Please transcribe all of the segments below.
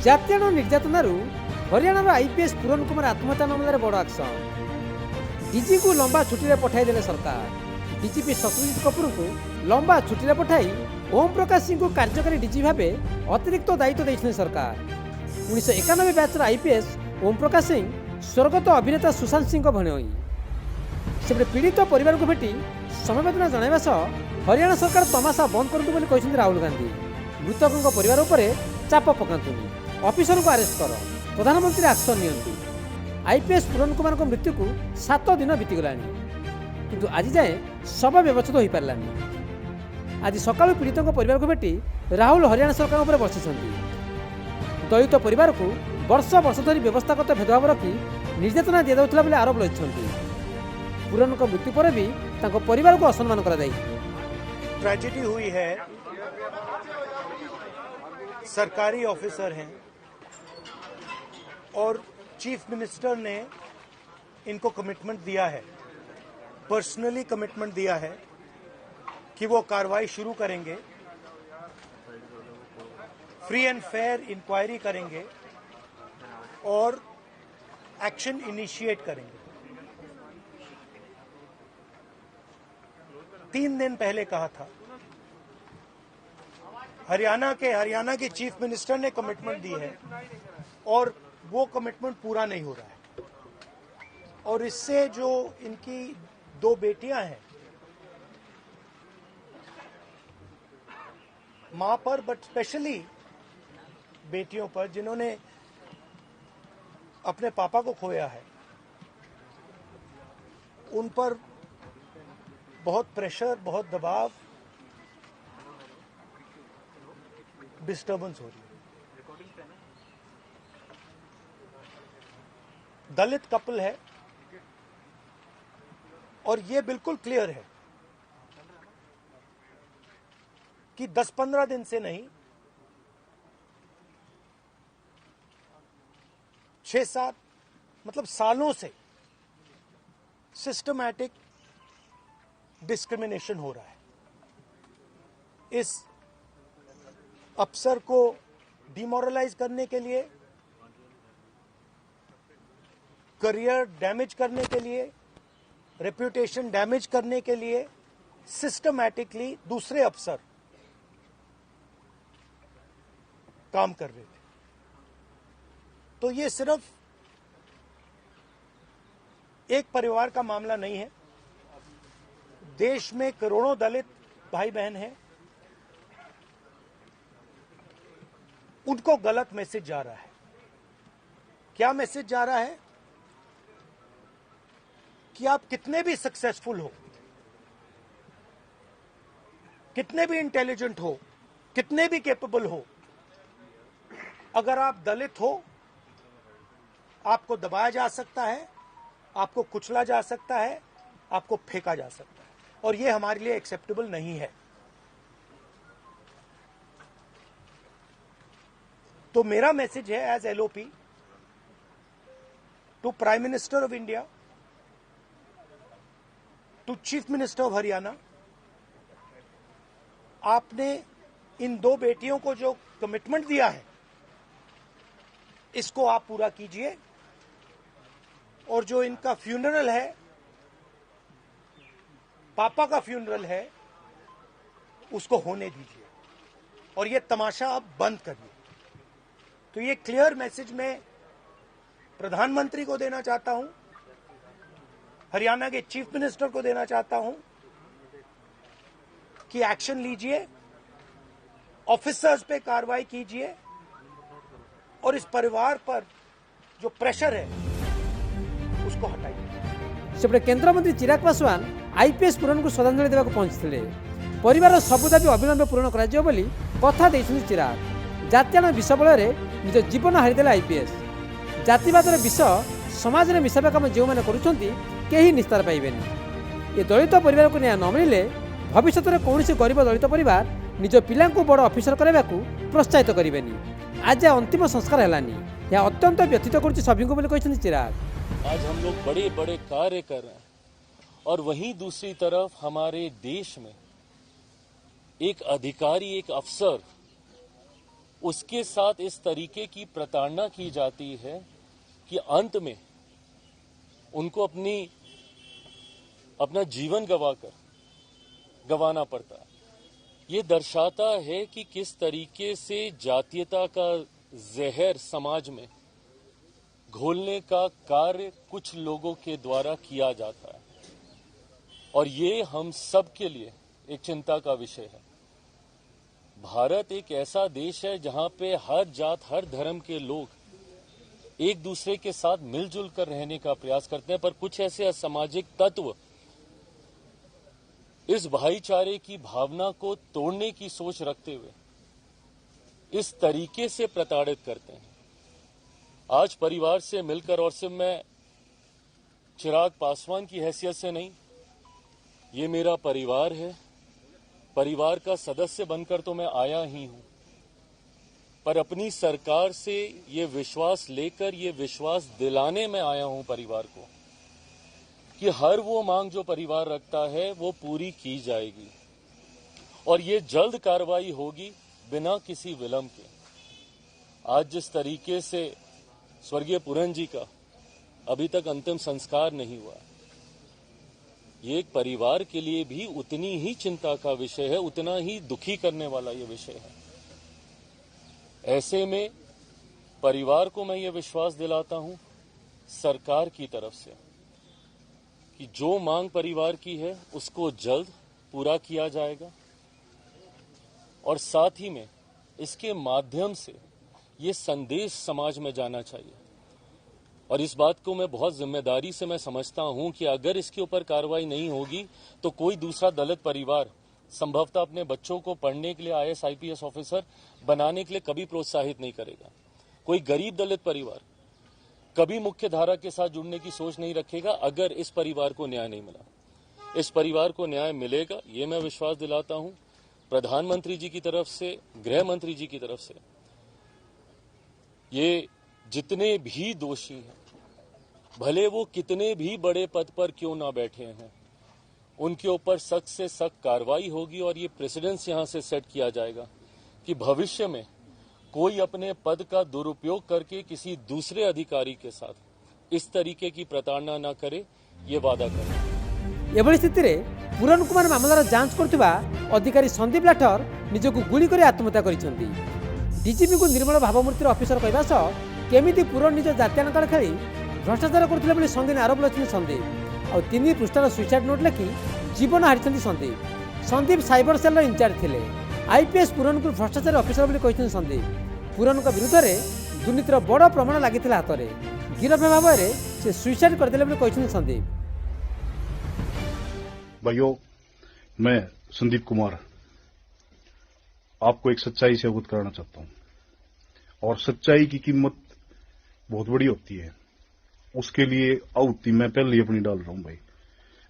जातीय निर्यातन हरियाणार आईपीएस पूरन कुमार आत्महत्या मामलें बड़ एक्शन। डीजी को लंबा छुट्टी पठाईदे सरकार। डीजीपी सत्यजित कपूर को लंबा छुट्टी पठाई ओम प्रकाश सिंह को कार्यकारी डीजी भाव अतिरिक्त दायित्व देते सरकार। 1991 बैचर आईपीएस ओम प्रकाश सिंह स्वर्गत अभिनेता सुशांत सिंह भणई से पीड़ित परिवार को भेटी समवेदना जणाइबा सह हरियाणा सरकार तमाशा बंद करतु बोली कहते राहुल गांधी। मृतकों परिवार उपर चाप पकातुनि, ऑफिसर को अरेस्ट कर, प्रधानमंत्री एक्शन नियंतु। आईपीएस पूरन कुमार मृत्यु को 7 दिन बीतीगला किंतु आज जाए शव व्यवस्थित हो पारानी। आज सकाळु पीड़ितों परिवार को भेटी राहुल हरियाणा सरकार उपर बर्षिंट। दलित परिवार को वर्ष वर्ष धरी व्यवस्थागत भेदभाव रखी निर्यातना दि जाउथला बोली आरोप लगिछन्ति। पूरन को मृत्यु पर भी तांको परिवार को असम्मान करा जाई। ट्रेजेडी हुई है, सरकारी ऑफिसर हैं और चीफ मिनिस्टर ने इनको कमिटमेंट दिया है, पर्सनली कमिटमेंट दिया है कि वो कार्रवाई शुरू करेंगे, फ्री एंड फेयर इंक्वायरी करेंगे और एक्शन इनिशिएट करेंगे। 3 दिन पहले कहा था, हरियाणा के चीफ मिनिस्टर ने कमिटमेंट दी है और वो कमिटमेंट पूरा नहीं हो रहा है। और इससे जो इनकी 2 बेटियां हैं, मां पर बट स्पेशली बेटियों पर जिन्होंने अपने पापा को खोया है, उन पर बहुत प्रेशर, बहुत दबाव, डिस्टर्बेंस हो रही है। दलित कपल है और ये बिल्कुल क्लियर है कि 10-15 दिन से नहीं, 6-7 मतलब सालों से सिस्टमैटिक डिस्क्रिमिनेशन हो रहा है। इस अफसर को डिमोरलाइज करने के लिए, करियर डैमेज करने के लिए, रेप्यूटेशन डैमेज करने के लिए सिस्टमैटिकली दूसरे अफसर काम कर रहे थे। तो ये सिर्फ एक परिवार का मामला नहीं है। देश में करोड़ों दलित भाई बहन हैं, उनको गलत मैसेज जा रहा है। क्या मैसेज जा रहा है? कि आप कितने भी सक्सेसफुल हो, कितने भी इंटेलिजेंट हो, कितने भी कैपेबल हो, अगर आप दलित हो, आपको दबाया जा सकता है, आपको कुचला जा सकता है, आपको फेंका जा सकता है, और ये हमारे लिए एक्सेप्टेबल नहीं है। तो मेरा मैसेज है as LOP to prime minister of India, to chief minister of Haryana, आपने इन 2 बेटियों को जो कमिटमेंट दिया है, इसको आप पूरा कीजिए और जो इनका फ्यूनरल है, पापा का फ्यूनरल है, उसको होने दीजिए और ये तमाशा अब बंद करिए। तो ये क्लियर मैसेज मैं प्रधानमंत्री को देना चाहता हूं, हरियाणा के चीफ मिनिस्टर को देना चाहता हूं कि एक्शन लीजिए, ऑफिसर्स पे कार्रवाई कीजिए और इस परिवार पर जो प्रेशर है उसको हटाइए। सेपटे केंद्र मंत्री चिराग पासवान आईपीएस पूरन को श्रद्धांजलि देवाक पहुंचते। परिवार सबु दाबी अविलंब पूरण कराଯିବ ବୋଲି କଥା ଦେଇଛନ୍ତି चिराग। जातीय विष बल निज जीवन हारिदेले आईपीएस। जातिवादर विष समाज में मिसावा काम जो मैंने कहीं निस्तार पाइबेनी। ये दलित परिवार को न्याय न मिले भविष्य में कौन गरीब दलित परिवार निज पिला बड़ अफिसर करने को प्रोत्साहित करेनि। आज अंतिम संस्कार है, यह अत्यंत व्यथित कर सभी को कहते चिराग। आज हम लोग बड़े बड़े कार्य कर रहे हैं और वहीं दूसरी तरफ हमारे देश में एक अधिकारी, एक अफसर उसके साथ इस तरीके की प्रताड़ना की जाती है कि अंत में उनको अपना जीवन गवाना पड़ता है। ये दर्शाता है कि किस तरीके से जातीयता का जहर समाज में घोलने का कार्य कुछ लोगों के द्वारा किया जाता है, और ये हम सब के लिए एक चिंता का विषय है। भारत एक ऐसा देश है जहां पे हर जात, हर धर्म के लोग एक दूसरे के साथ मिलजुल कर रहने का प्रयास करते हैं, पर कुछ ऐसे असामाजिक तत्व इस भाईचारे की भावना को तोड़ने की सोच रखते हुए इस तरीके से प्रताड़ित करते हैं। आज परिवार से मिलकर, और सिर्फ मैं चिराग पासवान की हैसियत से नहीं, ये मेरा परिवार है, परिवार का सदस्य बनकर तो मैं आया ही हूं, पर अपनी सरकार से ये विश्वास लेकर, ये विश्वास दिलाने में आया हूं परिवार को कि हर वो मांग जो परिवार रखता है वो पूरी की जाएगी, और ये जल्द कार्रवाई होगी बिना किसी विलंब के। आज जिस तरीके से स्वर्गीय पुरन जी का अभी तक अंतिम संस्कार नहीं हुआ, ये एक परिवार के लिए भी उतनी ही चिंता का विषय है, उतना ही दुखी करने वाला ये विषय है। ऐसे में परिवार को मैं ये विश्वास दिलाता हूं सरकार की तरफ से कि जो मांग परिवार की है उसको जल्द पूरा किया जाएगा, और साथ ही में इसके माध्यम से ये संदेश समाज में जाना चाहिए। और इस बात को मैं बहुत जिम्मेदारी से मैं समझता हूं कि अगर इसके ऊपर कार्रवाई नहीं होगी तो कोई दूसरा दलित परिवार संभवतः अपने बच्चों को पढ़ने के लिए IAS IPS ऑफिसर बनाने के लिए कभी प्रोत्साहित नहीं करेगा। कोई गरीब दलित परिवार कभी मुख्य धारा के साथ जुड़ने की सोच नहीं रखेगा अगर इस परिवार को न्याय नहीं मिला। इस परिवार को न्याय मिलेगा, ये मैं विश्वास दिलाता हूं। प्रधानमंत्री जी की तरफ से, गृह मंत्री जी की तरफ से, ये जितने भी दोषी हैं, भले वो कितने भी बड़े पद पर क्यों ना बैठे हैं, उनके ऊपर सख्त से सख्त कार्रवाई होगी, और ये प्रेसिडेंस यहां से सेट किया जाएगा कि भविष्य में कोई अपने पद का दुरुपयोग करके किसी दूसरे अधिकारी के साथ इस तरीके की प्रताड़ना न करे, ये वादा करें। एभली स्थिति में पूरन कुमार मामलार जांच करथिबा अधिकारी संदीप लाठर निजको गुली कर आत्महत्या करिसेंती। डीजीपी को निर्मल भावमूर्तिर अफिसर कहवा सह केमिति पूरन निज जातीय कार्ड खेली भ्रष्टाचार करथिले बोली संगीन आरोप लक्षित संदीप और 3 पृष्ठार सुइसाइड नोट लिखि जीवन हारिसेंती Sandeep. Sandeep cyber cell incharge थिले। IPS पूरन को भ्रष्टाचार अफिसर बोली कहिसेंती संदीप। पूरन का विरुद्ध में दुर्नीतिर बड़ प्रमाण लागिथिला हाथ में। गिरफ भाव में से सुइसाइड करदेले बोली कहिसेंती संदीप। भाइयों, मैं संदीप कुमार आपको एक सच्चाई से अवगत कराना चाहता हूं, और सच्चाई की कीमत बहुत बड़ी होती है। उसके लिए आहुति मैं पहले ही अपनी डाल रहा हूं।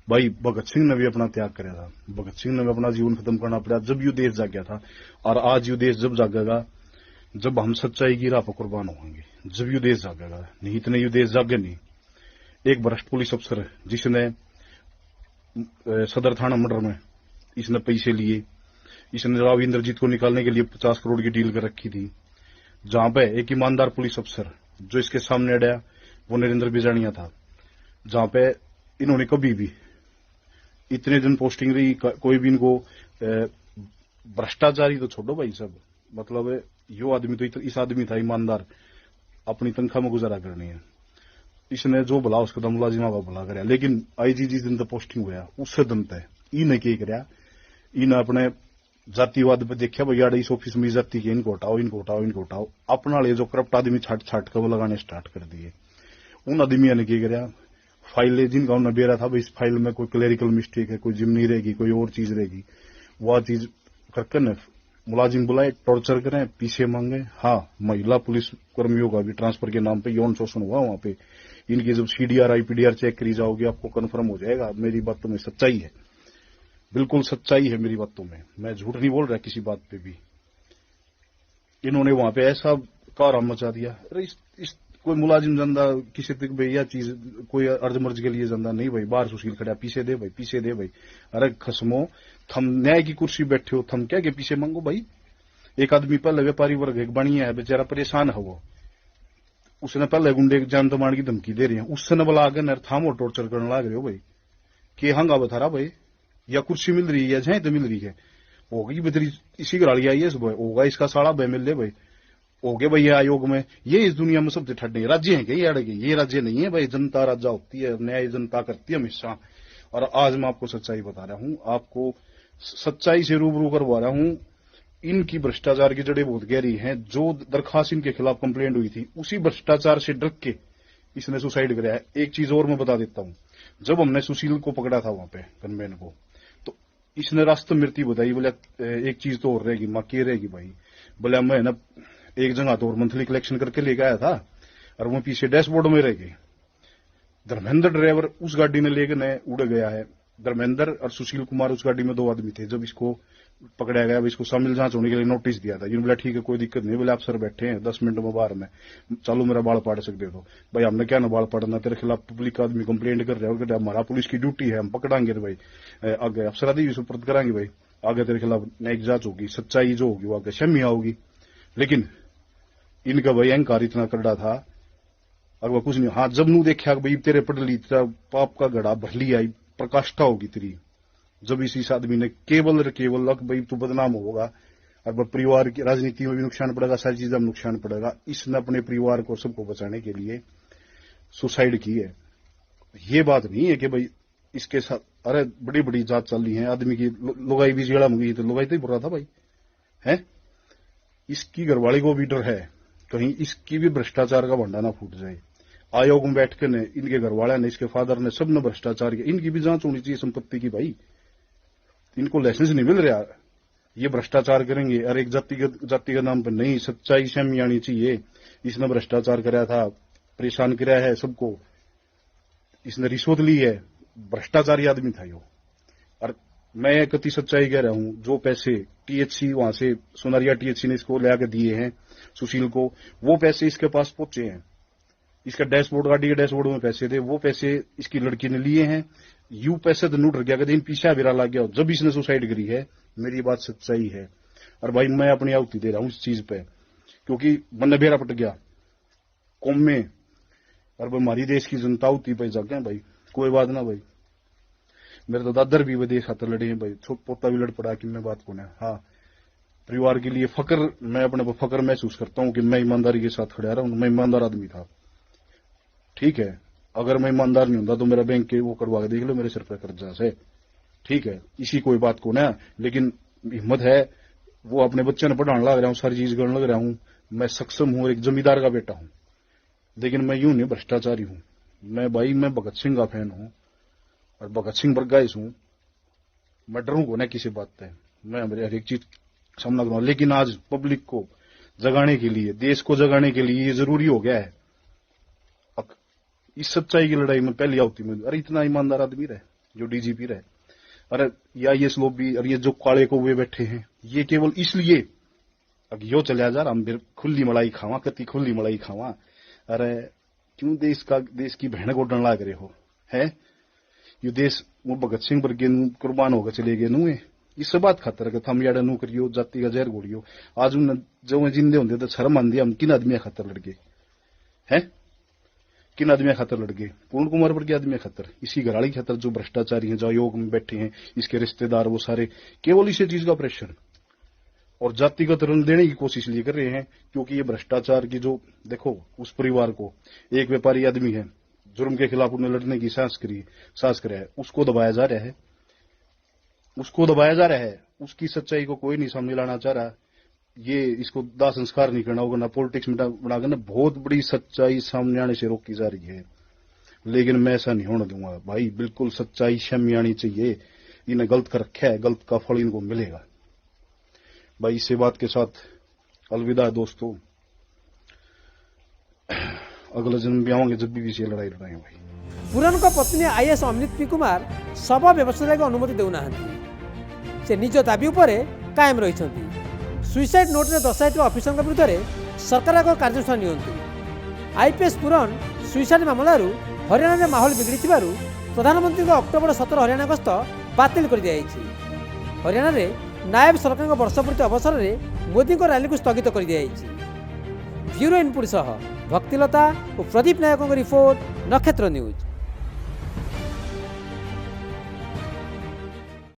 भाई भगत सिंह ने भी अपना त्याग कराया था, भगत सिंह ने भी अपना जीवन खत्म करना पड़ा जब ये देश जाग गया था, और आज ये देश जब जागेगा जब हम सच्चाई की राह पर कुर्बान होंगे, जब ये देश जागेगा। नहीं इतने ये देश जागे नहीं। एक भ्रष्ट पुलिस अफसर जिसने सदर थाना मर्डर में इसने पैसे लिए, इसने राव इंद्रजीत को निकालने के लिए 50 करोड़ की डील कर रखी थी, जहां पे एक ईमानदार पुलिस अफसर जो इसके सामने अड़ा वो नरेंद्र बिजानिया था, जहां पे इन्होंने कभी भी इतने दिन पोस्टिंग रही, कोई भी इनको भ्रष्टाचारी तो छोड़ो भाई सब, मतलब यो आदमी तो इस आदमी था ईमानदार, अपनी तनख्वाह में गुजारा करनी है। इसने जो भला उसका तो मुलाजिमा का भला कराया, लेकिन IG जिस दिन तो पोस्टिंग हुआ उससे दिन तय इन्हें क्या कराया, इन अपने जातिवाद पे देखा भैया इस ऑफिस में जाति के इनको हटाओ, इनको हटाओ, इनको हटाओ, अपना ले जो करप्ट आदमी छाट छाट कर वो लगाने स्टार्ट कर दिए। उन आदमियों ने क्या कराया, फाइल जिनका उन्होंने बेरा था भाई इस फाइल में कोई क्लेरिकल मिस्टेक है, कोई जिम्नी रहेगी, कोई और चीज रहेगी, वह चीज करके न मुलाजिम बुलाए, टॉर्चर करें, पीछे मांगे। हाँ, महिला पुलिस कर्मियों का भी ट्रांसफर के नाम पे यौन शोषण हुआ वहां पे। इनकी जब CDR IPDR चेक करी जाओगी आपको कन्फर्म हो जाएगा। मेरी बातों में सच्चाई है, बिल्कुल सच्चाई है मेरी बातों में, मैं झूठ नहीं बोल रहा किसी बात पे भी। इन्होंने वहां पे ऐसा कारम मचा दिया। अरे इस कोई मुलाजिम जंदा किसी तक भाई यह चीज कोई अर्जमर्ज के लिए जंदा नहीं भाई, बाहर सुशील खड़ा पीछे दे भाई, पीछे दे भाई। अरे खसमो, थम न्याय की कुर्सी बैठे हो, थम क्या के पीछे मांगो भाई। एक आदमी पहले व्यापारी वर्ग एक बनिया है, बेचारा परेशान है वो, उसने पहले गुंडे जान तो मार की धमकी दे रही है, उसने बोला आगे नर थामो टॉर्चर करने लग रहे हो भाई कि हंगा बता रहा भाई, या कुर्सी मिल रही है जहाँ तो मिल रही है, होगी बेतरी इसी गाड़ी आई है सुबह, होगा इसका साड़ा भाई मिल ले भाई, हो गए भाई आयोग में। ये इस दुनिया में सबसे ठंडे राज्य हैं क्या ये अड़े, ये राज्य नहीं है भाई, जनता राजा होती है, न्याय जनता करती है हमेशा। और आज मैं आपको सच्चाई बता रहा हूं, आपको सच्चाई से रूबरू करवा रहा हूं। इनकी भ्रष्टाचार की जड़ें बहुत गहरी हैं। जो दरखास्त इनके खिलाफ कंप्लेंट हुई थी उसी भ्रष्टाचार से डर के इसने सुसाइड कराया है। एक चीज और मैं बता देता हूं, जब हमने सुशील को पकड़ा था वहां पे गनमैन को, तो इसने रास्ते मृत्यु बताई, बोले एक चीज तो और रहेगी, मां के रहेगी भाई, बोले मैं ना एक जगह तो और मंथली कलेक्शन करके लेके आया था और वो पीछे डैशबोर्ड में रह गई। धर्मेंद्र ड्राइवर उस गाड़ी में लेकर उड़ गया है, धर्मेंद्र और सुशील कुमार उस गाड़ी में 2 आदमी थे। जब इसको पकड़ा गया, इसको शामिल जांच होने के लिए नोटिस दिया था, जिन्होंने बोला ठीक है कोई दिक्कत नहीं, बोले आप सर बैठे हैं 10 मिनट में बाहर में, चालू मेरा बाल पाड़ सकते हो। भाई हमने क्या ना बाल पाड़ना, तेरे खिलाफ पब्लिक आदमी कंप्लेंट कर रहे हो, हमारा पुलिस की ड्यूटी है, हम पकड़ांगे भाई, आगे अफसरादी भी सुपुर्द कराएंगे भाई, आगे तेरे खिलाफ न्यायिक जांच होगी, सच्चाई जो होगी वो आगे शम्या होगी। लेकिन इनका भाई अहंकार इतना करड़ा था, और वह कुछ नहीं। हाँ जब नू देखा भाई तेरे पढ़ ली, तेरा पाप का घड़ा भर ली आई, प्रकाष्ठा होगी तेरी, जब इस आदमी ने केवल भाई तू बदनाम होगा और परिवार की राजनीति में भी नुकसान पड़ेगा, सारी चीजों में नुकसान पड़ेगा। इसने अपने परिवार को सबको बचाने के लिए सुसाइड की है। ये बात नहीं है कि भाई इसके साथ अरे बड़ी बड़ी जांच चल रही है, आदमी की लुगाई भी जेड़ा मुगी तो लुगाई तो ही बुरा था भाई है। इसकी घरवाली को भी डर है कहीं इसकी भी भ्रष्टाचार का भंडा ना फूट जाए। आयोग में बैठ के ने इनके घरवाले ने, इसके फादर ने, सब ने भ्रष्टाचार किया। इनकी भी जांच होनी चाहिए संपत्ति की भाई, इनको लाइसेंस नहीं मिल रहा, ये भ्रष्टाचार करेंगे। और एक जाति के नाम पर नहीं, सच्चाई सामने आनी चाहिए। इसने भ्रष्टाचार कराया था, परेशान कराया है सबको, इसने रिश्वत ली है, भ्रष्टाचारी आदमी था यो। और मैं कति सच्चाई कह रहा हूं, जो पैसे टीएचसी वहां से सोनारिया टीएचसी ने इसको ले आके दिए हैं सुशील को, वो पैसे इसके पास पहुंचे हैं। इसका डैशबोर्ड, गाड़ी के डैशबोर्ड में पैसे थे, वो पैसे इसकी लड़की ने लिए हैं। यू पैसे तो नूट गया, कहते पीछा बिरा लग गया जब इसने सुसाइड करी है। मेरी बात सच्चाई है और भाई मैं अपनी आहुति दे रहा हूं इस चीज पे, क्योंकि मन बेरा पट गया कौम में और हमारी देश की जनता आहुति पे जागे भाई। कोई बात ना भाई, मेरे तो दादर भी देश खातर लड़े हैं भाई, छोट पोता भी लड़ पड़ा कि मैं बात कौन है। हाँ परिवार के लिए फक्र, मैं अपने को फक्र महसूस करता हूं कि मैं ईमानदारी के साथ खड़ा रहा हूं। मैं ईमानदार आदमी था, ठीक है। अगर मैं ईमानदार नहीं होता तो मेरा बैंक के वो करवा के देख लो मेरे सिर पर कर्जा से, ठीक है। इसी कोई बात को ना, लेकिन हिम्मत है, वो अपने बच्चे ने पढ़ाने लग रहा हूं, सारी चीज करने लग रहा हूं, मैं सक्षम हूं, एक जमींदार का बेटा हूं। लेकिन मैं यूं नहीं भ्रष्टाचारी हूं। मैं भाई मैं भगत सिंह का फैन हूं और भगत सिंह बरगाइस हूं। मैं डरूंगा ना किसी बात पे, मैं हमारे हर एक चीज सामना करूंगा। लेकिन आज पब्लिक को जगाने के लिए, देश को जगाने के लिए ये जरूरी हो गया है। इस सच्चाई की लड़ाई में पहली आहुति में, अरे इतना ईमानदार आदमी रहे जो डीजीपी रहे, अरे या ये लोग भी, और ये जो काले को हुए बैठे हैं, ये केवल इसलिए अब यो चला जा रहा हम खुली मलाई खावा, कति खुली मलाई खावा। अरे क्यों देश की बहन को डर लाग रहे हो है। ये देश वो भगत सिंह वर्गे कुर्बान होकर चले गए नू, इस बात खातर के थम याडा नू करियो, जाति का जहर घोड़ियो। आज उन जो जिंदे होंगे तो शर्म आंदी, हम किन आदमी खातर लड़ गए है, किन आदमी खातर लड़ गए, पूर्ण कुमार वर्ग के आदमी खातर, इसी घराड़ी खातर जो भ्रष्टाचारी हैं, जो आयोग में बैठे हैं, इसके रिश्तेदार, वो सारे केवल इसी चीज का प्रेशर और जातिगत रंग देने की कोशिश लिए कर रहे हैं। क्योंकि ये भ्रष्टाचार की जो देखो, उस परिवार को एक व्यापारी आदमी है, जुर्म के खिलाफ उन्हें लड़ने की साहस करा है, उसको दबाया जा रहा है, उसको दबाया जा रहा है। उसकी सच्चाई को कोई नहीं सामने लाना चाह रहा। ये इसको दाह संस्कार नहीं करना होगा, ना पॉलिटिक्स में बनाकर ना बहुत बड़ी सच्चाई सामने आने से रोकी जा रही है। लेकिन मैं ऐसा नहीं होने दूंगा भाई, बिल्कुल सच्चाई सामने आनी चाहिए। इन्हें गलत कर रखा है, गलत का फल इनको मिलेगा भाई। इसी बात के साथ अलविदा दोस्तों, अगला जन्म भी आवांगे जब भी लड़ाई लड़ाएंगे भाई। पुरन को पत्नी आईएएस अमृत पी कुमार शव व्यवस्था को अनुमति देउना, से निज दाबी उपरे कायम रही। सुइसाइड नोट में दर्शाई अफिसर विरुद्ध में सरकार एक कार्यानुष्ठान नियंतु। आईपीएस पुरन सुइसाइड मामलू हरियाणा में माहौल बिगड़ी, प्रधानमंत्री अक्टोबर 17 हरियाणा गस्त बातिल कर दिया। हरियाणा में नायब सरकार वर्षपूर्ति अवसर में मोदी को रैली को स्थगित कर दिया जायछि। ब्यूरो इनपुट सह भक्तिलता और प्रदीप नायकों रिपोर्ट, नक्षत्र न्यूज।